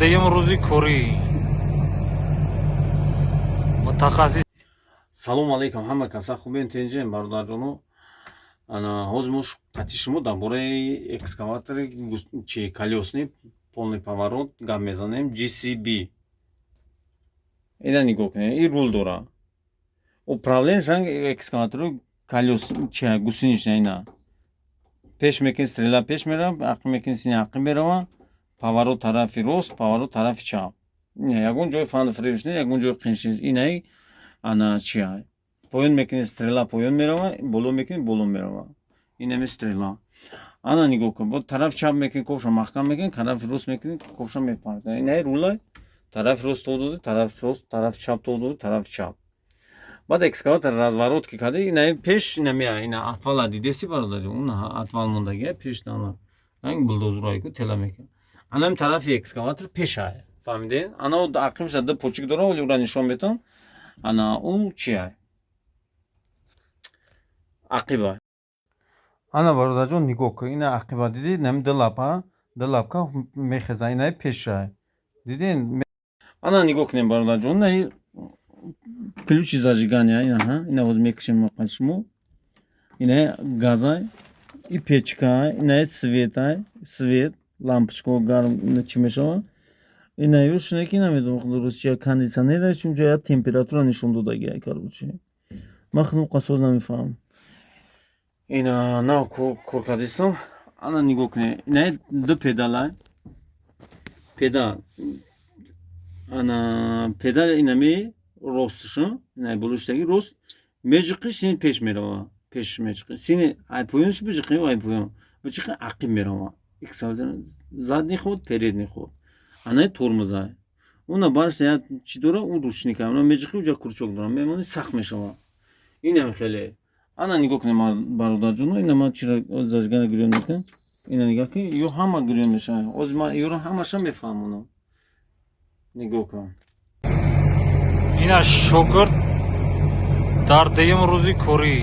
امروزی کوری متخصص. салом алейкум ҳама каса хубен тенҷем бародарҷоно. ана ҳозир мо қатъи шумо дар бораи экскаватори чи колёсни полный поворот гап мезанем. GCB ина нигоҳ кунед, ин рул дора. Управление экскаватори колёс чи гусенична ина пеш мекунед, стрела пеш мерава, ақиб мекунед, сини ақиб мерава, поворот тарафи рост, поворот тарафи чап. Ягон ҷои фанфриш не, ягон ҷои қинши инаи ана чия поён мекунед, стрела поён мерава, боло мекунед, боло мерава. Инами стрела. Ана нигоҳ кун. Бо тарафи чап мекунед, ковша маҳкам мекунед, тарафи рост мекунед, ковша мепарда. Инаи рула тарафи рост то дода, тарафи рост, тарафи чап то дода, тарафи чап. Баъд экскаватор разворот ки карда, инаи пеш ина меа, ина атвала дидеси бародарҷон, он атвал мондагия пеш дана. Ин булдозурае ку тела мекунад. Анам тарафи экскаватор пешае. Фаҳмидед? Ана ақибша ду почик дора, вале ура нишон метавон. Ана он чия? Ақиба. Ана бародарҷон нигоҳ кун, ина ақиба дидед, нами ду лапка мехеза, инаи пешае. Дидед? Ана нигоҳ кунед бародарҷон, ина ключи зажигания, ина ҳоз мекушем мақсад шумо. Ина газай, и печка, ина светай, свет, лампочка гарм чи мешава. Ина ёшне ки намедонам дуруст чи кондитсионера, чунҷа я температура нишон додагия карбучи. Ман худам қасоз намефаҳмам. Ина нав кор кардистам. Ана нигоҳ кунед, ина ду педалай. Педал. Ана педал инами ростшо, ина болуштаги рост. Меҷиқи сини пеш мерава. Пеш меҷиқи. Сини ай поёнш биҷиқи, ай поён. Биҷиқи ақиб мерава. Задни ход, передни ход. Ана тормозай. Уна барш я чи дора, он ручника. Уна меҷиқи уҷа курчок дора. Мемони сахт мешава. Инам хеле. Ана нигоҳ кунед бародарҷоно, ина ман чира зажигана гирён мекунам. Ина нигоҳ ки ё ҳама гирён мешава. Озир ман ёро ҳамаша мефаҳмонам. Нигоҳ кун. ина шогирд дар имрӯзи кӯрӣ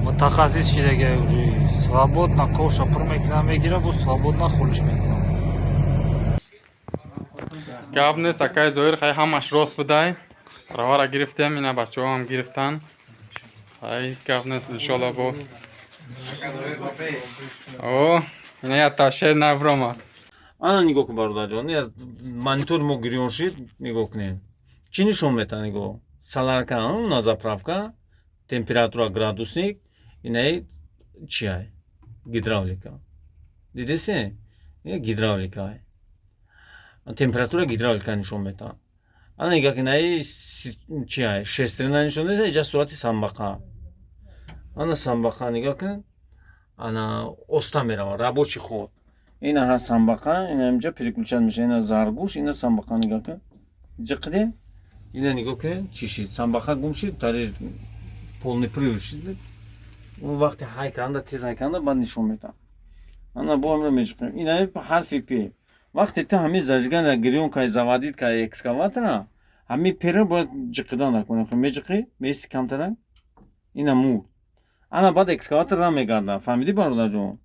мутахассис шидагия уҷи свободна коша пур мекунам, мегира бо свободна хулиш мекунам. гап нест акай зоир, хай ҳамаш рост будай. Равара гирифтем, ина бачаҳо ҳам гирифтан. Хай гап нест иншолла бо. О, ина я тавшер наброма. Ана нигоҳ кун бародарҷон, монитори мо гирён шид, нигоҳ кунед. Чӣ нишон метавад нигоҳ? Солярка, на заправка, температура градусник, инаи чия? Гидравлика. Дидеси? Ина гидравлика. Температура гидравлика нишон метавад. Ана нигоҳ кун, инаи чия? Шестрина нишон деса, иҷа сурати самбақа. Ана самбақа нигоҳ кун. Ана оста мерава, рабочий ход. Ина ҳаст самбақа, ина инҷа переключат меша, ина заргӯш, ина самбақа нигоҳ кун. Ҷиқиде? Ина нигоҳ кунед, чӣ шид? Самбақа гум шид, тари полный привод шид. Он вақте ҳай канда, тез ҳай канда, баъд нишон метавад. Ана бо амра меҷиқем. Ина ҳарфи П. Вақте ту ҳамин зажигана гирёнкаи заводиткаи экскаватора, ҳамин П-ро бояд ҷиқидан накунем. Меҷиқи, меисти камтара. Ина мурд. Ана баъд экскаватор ра мегарда. Фаҳмидӣ бародарҷон?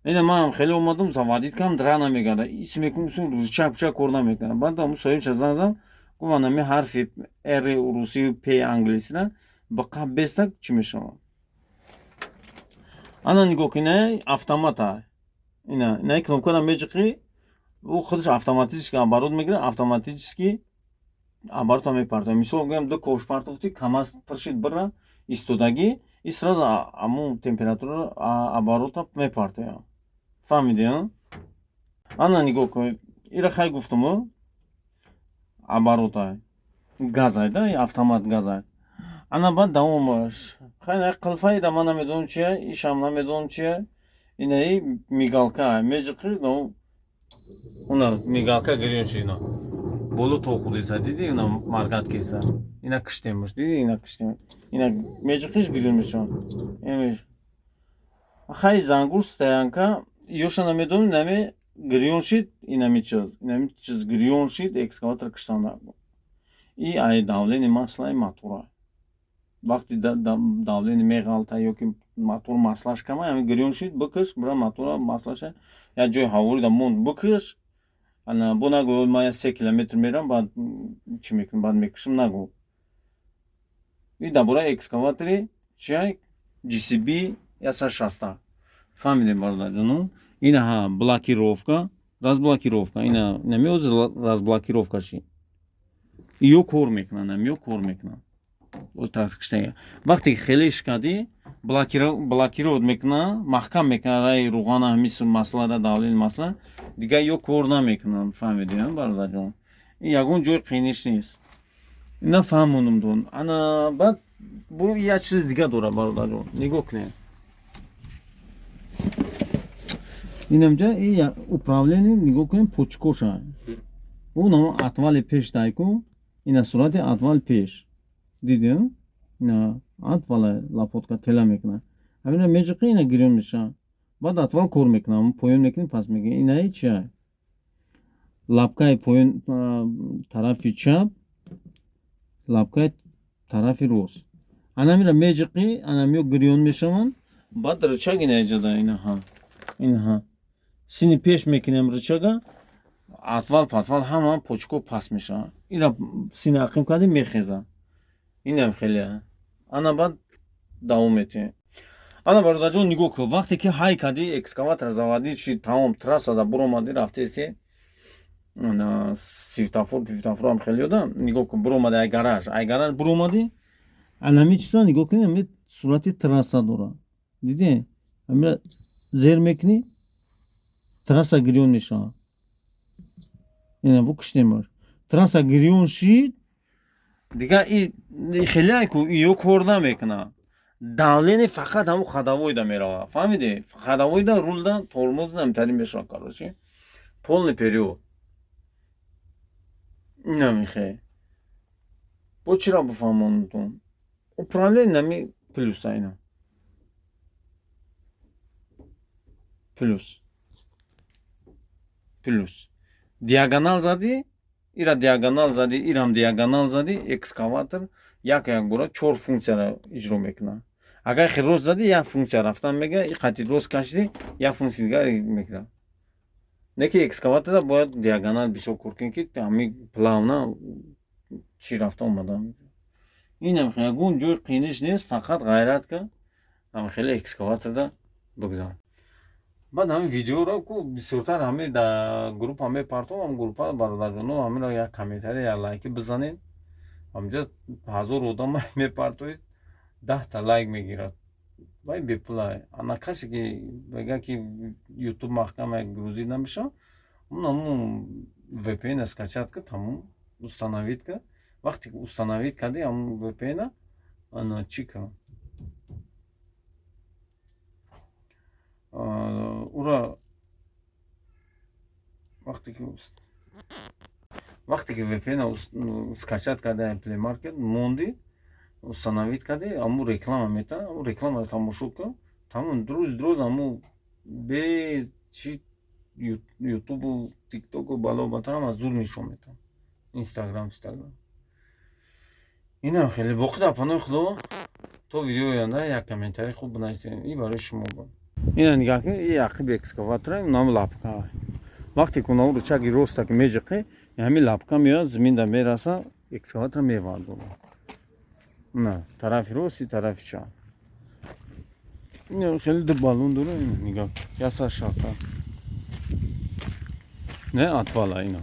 Ина ман хеле омадам заводиткам ра намегарда. Ис мекунам ручак кор намекунад. Баъд ҳамун соҳибша занг зад, гуфт ана ҳарфи Р русӣ, П англисира ба қаб бестак чӣ мешавад? Ана нигоҳ кун, ина автомата. Ина кнопкаро меҷиқи, ӯ худаш автоматически оборот мегирад, автоматически оборотро мепартовад. Мисол гӯям ду ковш партофти, камаз пиршид бирра истодагӣ, и сразу ҳамун температура оборота мепартояд. Фаҳмидед? Ана нигоҳ кун, ира хай гуфтам, оборота газай да, автомат газай. Ана баъд давомаш. Хай қилфаида ман намедонам чия, ишам намедонам чия. Инаи мигалка меҷиқи, уна мигалка гирён шид, ина боло то худиса, диди, ина маргаткиса. Ина киштемаш, диди, ина киштем. Ина меҷиқиш гирён мешавад. Хай зангуш стоянка, ёша намедонам, нами гирён шид, инами чиз гирён шид, экскаватор киштан. И ай давлени маслаи мотора. вақти давлени меғалта ёки мотор маслаш кама ами гирён шид бикиш бира мотора маслаша як ҷои ҳаворида монд бикиш ана бо нагӯ ман 3 километр мерам баъд чӣ мекунам баъд мекушам нагӯ ин дар бораи экскаватори чиай GCB 160 фаҳмидем бародарҷону ина ҳа блокировка разблокировка ина намеоз разблокировка ши ё кор мекунад намё кор мекунад вақте ки хелеш кади блокировать мекунад маҳкам мекунад раи руғана ҳамису маслада давлени масла дигар ё кор намекунад фаҳмидем бародарҷон ин ягон ҷои қиynиш нест ина фаҳмондум дон ана баъд бо як чизи дига дорад бародарҷон нигоҳ кунед инамҷа управление нигоҳ кунем почкоша оно отвали пеш дайку ина сурати отвал пеш дидем ина отвала лапотка тела мекунад ҳамина меҷиқи ина гирён меша баъд отвал кор мекунад поён мекунем пас мегӯем инаи чия лапкаи поён тарафи чап лапкаи тарафи рост анамира меҷиқи анамё гирён мешаванд баъд рычаг ина иҷода инаҳа сини пеш мекунем рычага отвал патвал ҳама почко пас мешаванд ина сини ақим кади мехеза инам хеле ана баъд давом метиҳем ана бародарҷон нигоҳ кун вақте ки ҳай кади экскаватор заводӣ шид тамом трассада буромадӣ рафтеси свифтофорам хеле ёдам нигоҳ кун буромади ай гараж буромадӣ анами чиза нигоҳ кунӣ ами сурати трасса дорад дидӣ амира зер мекунӣ трасса гирён мешавад ина бу киштемаш трасса гирён шид дигар хеле айку ё кор намекунад давлени фақат ҳамун ходовойда меравад фаҳмидӣ ходовойда рулда тормоз намтари мешавад короче полный период намихе бо чира буфаҳмонтон управление нами плюс айна плюс диагонал задӣ ира диагонал задӣ ирам диагонал задӣ экскаватор як бора 4 функсияро иҷро мекунад агар хел рост задӣ як функсия рафтан мегӯяд и хати рост кашидӣ як функсия дигар мекунад не ки экскаватора бояд диагонал бисёр кор кунӣ ки ҳами плавна чӣ рафта омада инам ягон ҷои қиynиш нест фақат ғайрат ка ҳама хеле экскаваторда бигзар баъд ҳамин видеоро ку бисёртар ҳами дар группа мепартовам группа бародарҷоно ҳамиро як комментария як лайки бизанед ҳамҷа 1000 одам мепартоед 10 та лайк мегирад вай бепулай ана касе ки бега ки ютуб маҳкам як грузӣ намешавад ҳамун VPN скачат ка тамом установид ка вақте ки установид кади ҳамун VPN ана чӣ ка ура вақте ки VPN скачат кади Play Market монди установид кади ҳамун реклама метавад ҳамун рекламаро тамошо кун тамом дуруз ҳамун бе чи ютубу тиктоку бало батар ҳама зур нишон метавад инстаграм инам хеле боқӣ дар паноҳи худо то видеои оянда як комментарий хуб бинависед ин барои шумо буд ина нигоҳ кун ин ақиби экскаватора нам лапка вақте ки онаҳо рычаги роста ки меҷиқӣ ҳамин лапка меояд зиминда мераса экскаватора мевардорад на тарафи рости тарафи чап ин хеле ду балон дора нигоҳ 160 не отвала ина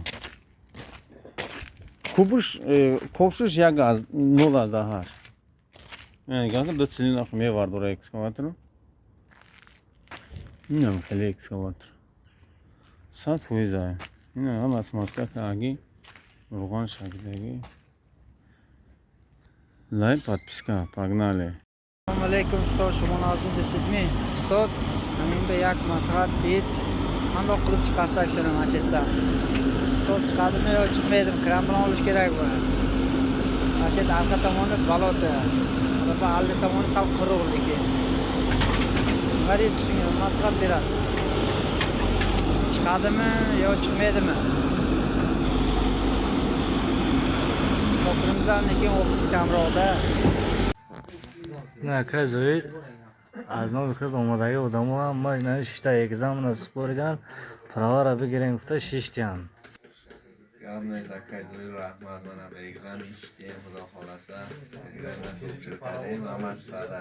ковшиш 0,8 нигоҳ кун 2 цилиндр мевардора экскаватора инам хеле экскаватор 100%. Ина ҳама смазка карги руған шакидаги лай подписка погнали. Assalomu alaykum ustoz, shuma nozim desidmi? Ustoz, menga yak maslahat bet. Qanday qilib chiqarsak shuni masjiddan? Ustoz chiqadimi yo chiqmaydimi? Kran bilan olish kerak bu. Masjid orqa tomoni balota. Va oldi tomoni sal quruq lekin. G'ariz shunga maslahat berasiz. Chiqadimi yo chiqmaydimi? O'qirimizdan lekin o'qiti kamroqda. نه که زویر از نو بخیر اومدگی آدم ها ما اینا 6 تا اگزام سپرگن پراوارا بگیریم گفته 6 تیان Главное заказываю рахмат на экзамен чтение, خدا خلاصه اگر من خوب شد کردیم همش ساده